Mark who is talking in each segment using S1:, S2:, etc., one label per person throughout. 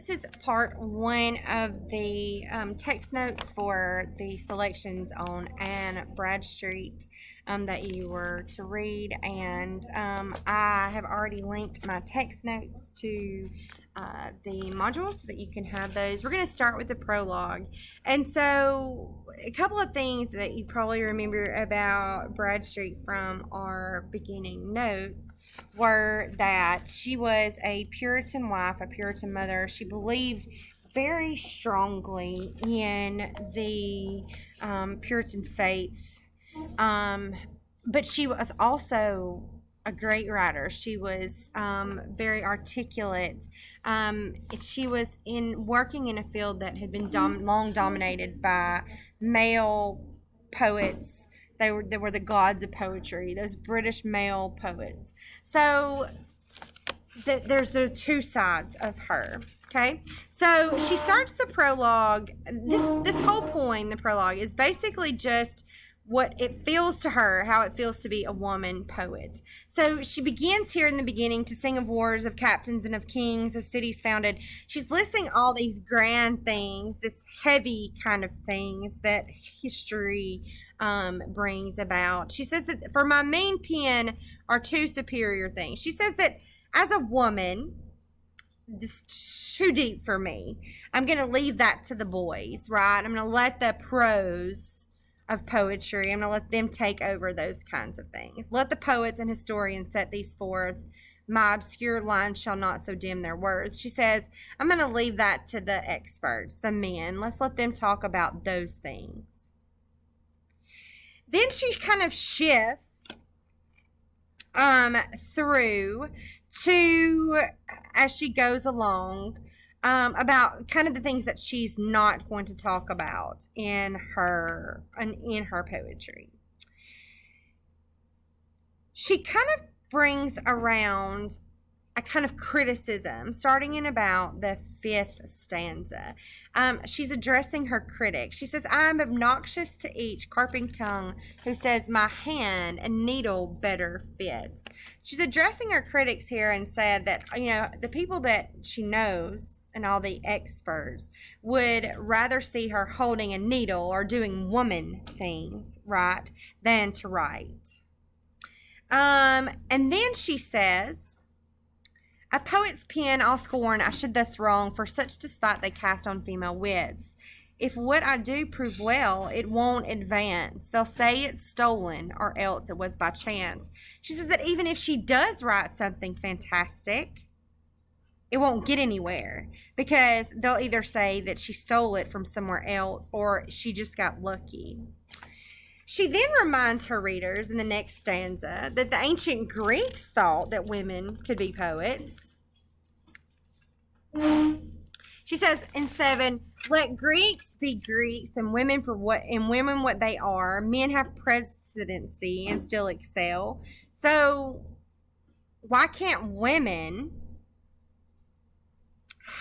S1: this is part one of the text notes for the selections on Anne Bradstreet that you were to read. And I have already linked my text notes to the modules so that you can have those. We're going to start with the prologue. And so a couple of things that you probably remember about Bradstreet from our beginning notes were that she was a Puritan wife, a Puritan mother. She believed very strongly in the Puritan faith, but she was also a great writer. She was very articulate. She was working in a field that had been long dominated by male poets. They were the gods of poetry, those British male poets. So there's the two sides of her. Okay, so she starts the prologue. This whole poem, the prologue, is basically just what it feels to her, how it feels to be a woman poet. So she begins here in the beginning to sing of wars, of captains, and of kings, of cities founded. She's listing all these grand things, this heavy kind of things that history brings about. She says that for my main pen are two superior things. She says that as a woman, this is too deep for me. I'm going to leave that to the boys, right? I'm going to let the pros of poetry, I'm going to let them take over those kinds of things. Let the poets and historians set these forth. My obscure lines shall not so dim their words. She says, I'm going to leave that to the experts, the men. Let's let them talk about those things. Then she kind of shifts through to, as she goes along, about kind of the things that she's not going to talk about in her poetry. She kind of brings around a kind of criticism, starting in about the 5th stanza. She's addressing her critics. She says, I'm obnoxious to each carping tongue who says my hand and needle better fits. She's addressing her critics here and said that, the people that she knows and all the experts would rather see her holding a needle or doing woman things, right, than to write. And then she says, a poet's pen I'll scorn, I should thus wrong, for such despite they cast on female wits. If what I do prove well, it won't advance. They'll say it's stolen, or else it was by chance. She says that even if she does write something fantastic, it won't get anywhere, because they'll either say that she stole it from somewhere else or she just got lucky. She then reminds her readers in the next stanza that the ancient Greeks thought that women could be poets. She says in 7, let Greeks be Greeks and women what they are. Men have precedency and still excel. So why can't women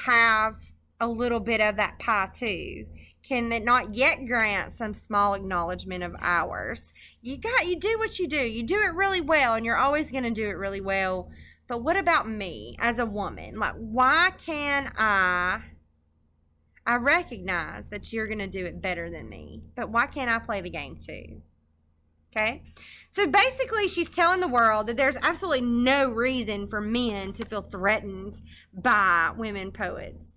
S1: have a little bit of that pie too? Can it not yet grant some small acknowledgement of ours? You do what you do. You do it really well, and you're always going to do it really well. But what about me as a woman? Like, why can I recognize that you're going to do it better than me, but why can't I play the game too? Okay? So basically, she's telling the world that there's absolutely no reason for men to feel threatened by women poets.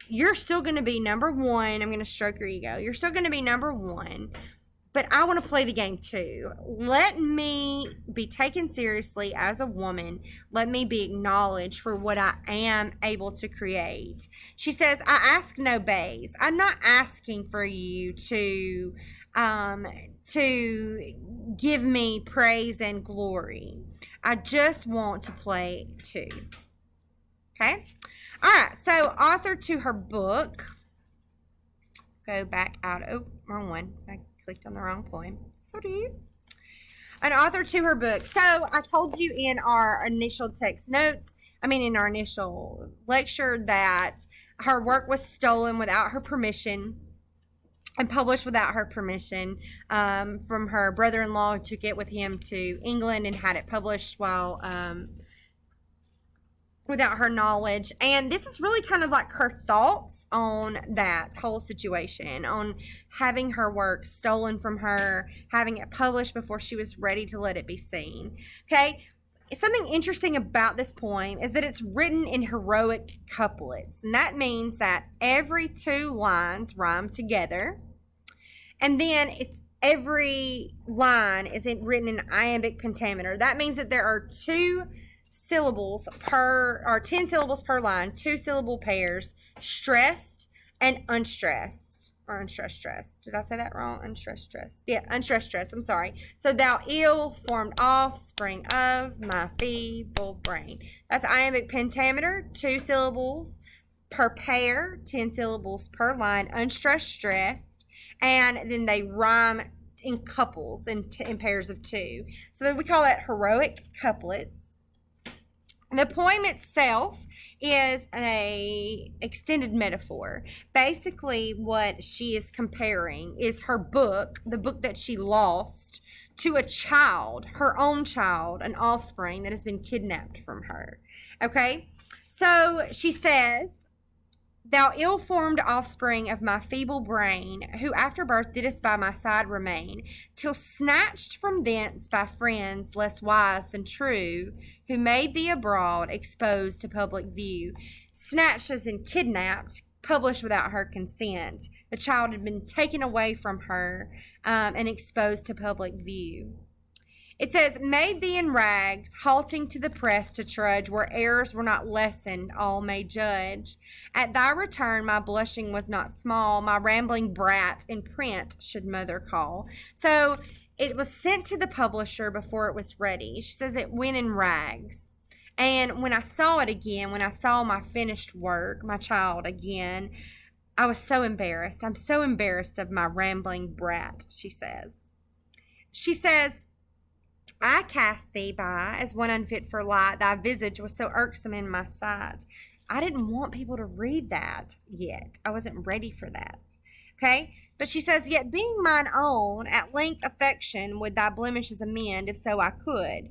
S1: You're still going to be number one. I'm going to stroke your ego. You're still going to be number one, but I want to play the game too. Let me be taken seriously as a woman. Let me be acknowledged for what I am able to create. She says, I ask no bays. I'm not asking for you to give me praise and glory. I just want to play too. Okay? All right, so author to her book. Go back out. Oh, wrong one. I clicked on the wrong poem. Sorry. An author to her book. So I told you in our initial in our initial lecture, that her work was stolen without her permission and published without her permission from her brother-in-law, who took it with him to England and had it published while without her knowledge. And this is really kind of like her thoughts on that whole situation, on having her work stolen from her, having it published before she was ready to let it be seen. Okay. Something interesting about this poem is that it's written in heroic couplets. And that means that every two lines rhyme together. And then every line is written in iambic pentameter. That means that there are 10 syllables per line, 2 syllable pairs, stressed and unstressed. Or unstressed stressed. Did I say that wrong? Unstressed stressed. Yeah, unstressed stressed. I'm sorry. So thou ill-formed offspring of my feeble brain. That's iambic pentameter, 2 syllables per pair, 10 syllables per line, unstressed stressed, and then they rhyme in couples, in pairs of 2. So we call that heroic couplets. The poem itself is an extended metaphor. Basically, what she is comparing is her book, the book that she lost, to a child, her own child, an offspring that has been kidnapped from her. Okay? So she says, thou ill-formed offspring of my feeble brain, who after birth didst by my side remain, till snatched from thence by friends less wise than true, who made thee abroad exposed to public view. Snatched as in kidnapped, published without her consent. The child had been taken away from her and exposed to public view. It says, made thee in rags, halting to the press to trudge, where errors were not lessened, all may judge. At thy return my blushing was not small, my rambling brat in print should mother call. So it was sent to the publisher before it was ready. She says it went in rags. And when I saw it again, when I saw my finished work, my child again, I was so embarrassed. I'm so embarrassed of my rambling brat, she says. She says, I cast thee by as one unfit for light. Thy visage was so irksome in my sight. I didn't want people to read that yet. I wasn't ready for that. Okay? But she says, yet being mine own, at length affection would thy blemishes amend, if so I could.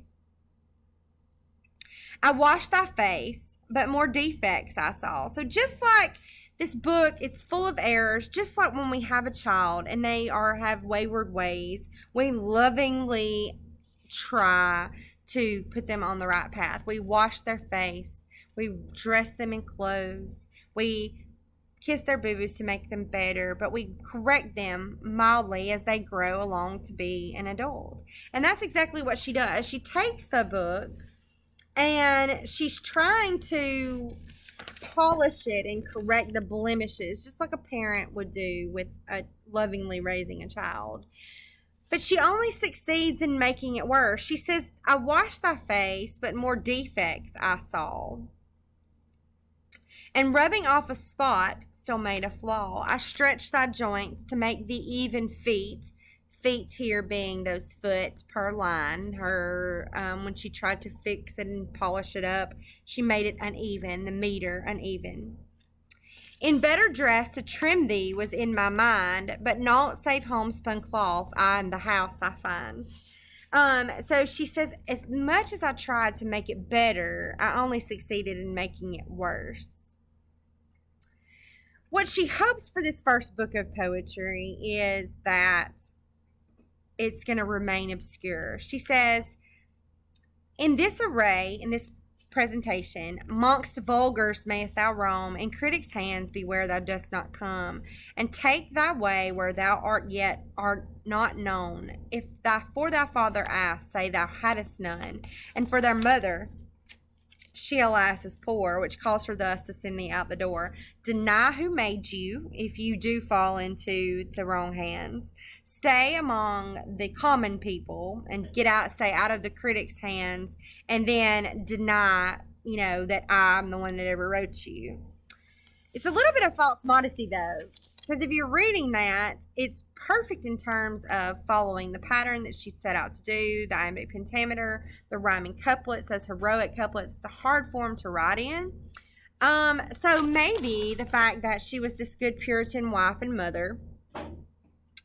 S1: I washed thy face, but more defects I saw. So just like this book, it's full of errors, just like when we have a child and they have wayward ways, we lovingly try to put them on the right path. We wash their face. We dress them in clothes. We kiss their boo-boos to make them better, but we correct them mildly as they grow along to be an adult. And that's exactly what she does. She takes the book and she's trying to polish it and correct the blemishes, just like a parent would do with lovingly raising a child. But she only succeeds in making it worse. She says, I washed thy face, but more defects I saw. And rubbing off a spot still made a flaw. I stretched thy joints to make thee even feet. Feet here being those foot per line. Her, when she tried to fix it and polish it up, she made it uneven, the meter uneven. In better dress to trim thee was in my mind, but naught save homespun cloth I in the house I find. So she says, as much as I tried to make it better, I only succeeded in making it worse. What she hopes for this first book of poetry is that it's going to remain obscure. She says, in this array, in this presentation, mongst vulgars mayest thou roam, in critics' hands beware thou dost not come, and take thy way where thou art yet art not known. If for thy father ask, say thou hadst none, and for their mother, she alas is poor, which calls her thus to send thee out the door. Deny who made you, if you do fall into the wrong hands. Stay among the common people and stay out of the critics' hands, and then deny, that I'm the one that ever wrote you. It's a little bit of false modesty, though, because if you're reading that, it's perfect in terms of following the pattern that she set out to do, the iambic pentameter, the rhyming couplets, those heroic couplets. It's a hard form to write in. So maybe the fact that she was this good Puritan wife and mother,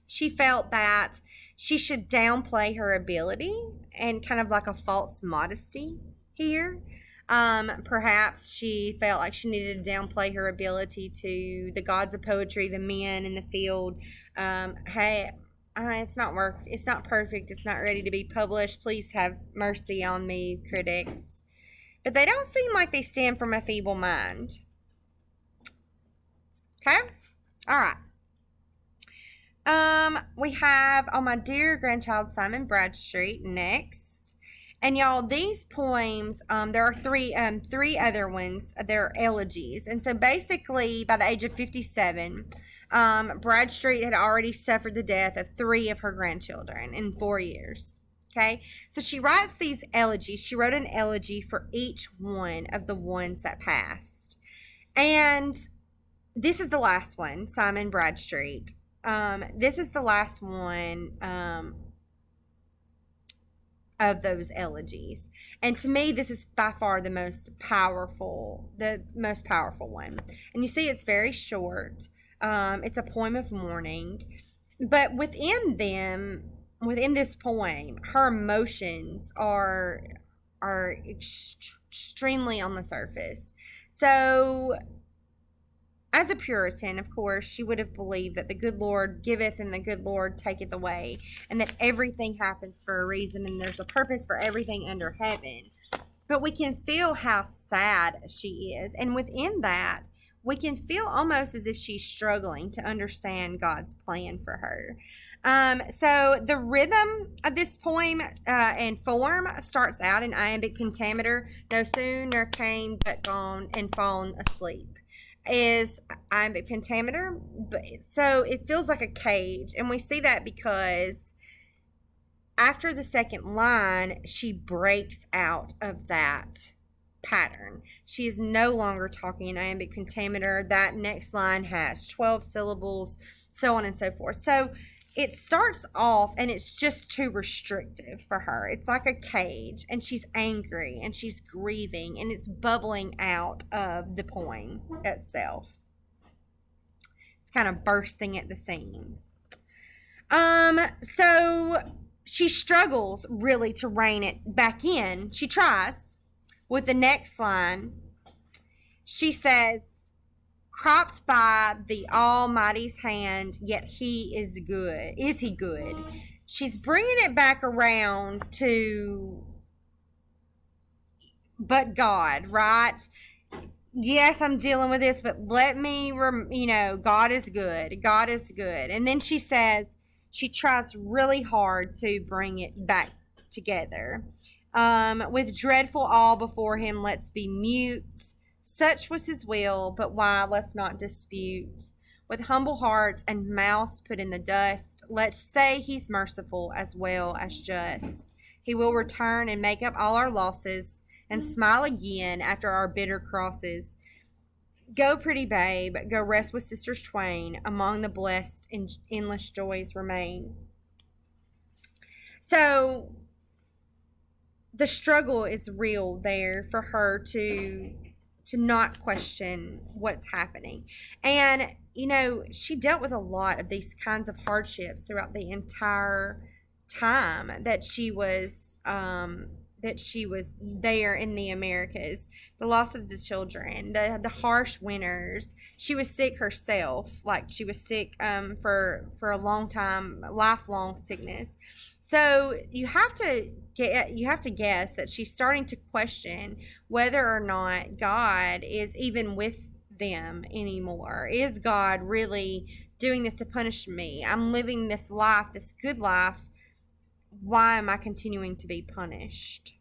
S1: she felt that she should downplay her ability and kind of like a false modesty here. Perhaps she felt like she needed to downplay her ability to the gods of poetry, the men in the field. Hey, it's not work. It's not perfect. It's not ready to be published. Please have mercy on me, critics. But they don't seem like they stand for my feeble mind. Okay? All right. We have On My Dear Grandchild Simon Bradstreet next. And y'all, these poems, there are three other ones. They're elegies. And so basically, by the age of 57, Bradstreet had already suffered the death of 3 of her grandchildren in 4 years. Okay, so she writes these elegies. She wrote an elegy for each one of the ones that passed. And this is the last one, Simon Bradstreet. This is the last one of those elegies. And to me, this is by far the most powerful one. And you see, it's very short. It's a poem of mourning. But within this poem, her emotions are extremely on the surface. So, as a Puritan, of course, she would have believed that the good Lord giveth and the good Lord taketh away, and that everything happens for a reason and there's a purpose for everything under heaven. But we can feel how sad she is, and within that, we can feel almost as if she's struggling to understand God's plan for her. So the rhythm of this poem and form starts out in iambic pentameter. No sooner came but gone and fallen asleep. Is iambic pentameter, but so it feels like a cage, and we see that because after the second line, she breaks out of that pattern. She is no longer talking in iambic pentameter. That next line has 12 syllables, so on and so forth. So it starts off and it's just too restrictive for her. It's like a cage, and she's angry and she's grieving, and it's bubbling out of the poem itself. It's kind of bursting at the seams. So she struggles really to rein it back in. She tries with the next line. She says, cropped by the Almighty's hand, yet he is good. Is he good? She's bringing it back around to, but God, right? Yes, I'm dealing with this, but let me, God is good. God is good. And then she says, she tries really hard to bring it back together. With dreadful awe before him, let's be mute. Such was his will, but why, let's not dispute. With humble hearts and mouths put in the dust, let's say he's merciful as well as just. He will return and make up all our losses and smile again after our bitter crosses. Go, pretty babe, go rest with sisters twain. Among the blessed and endless joys remain. So the struggle is real there for her to not question what's happening. And, she dealt with a lot of these kinds of hardships throughout the entire time that she was there in the Americas. The loss of the children, the harsh winters. She was sick herself, like she was sick for a long time, lifelong sickness. So you have to guess that she's starting to question whether or not God is even with them anymore. Is God really doing this to punish me? I'm living this life, this good life. Why am I continuing to be punished?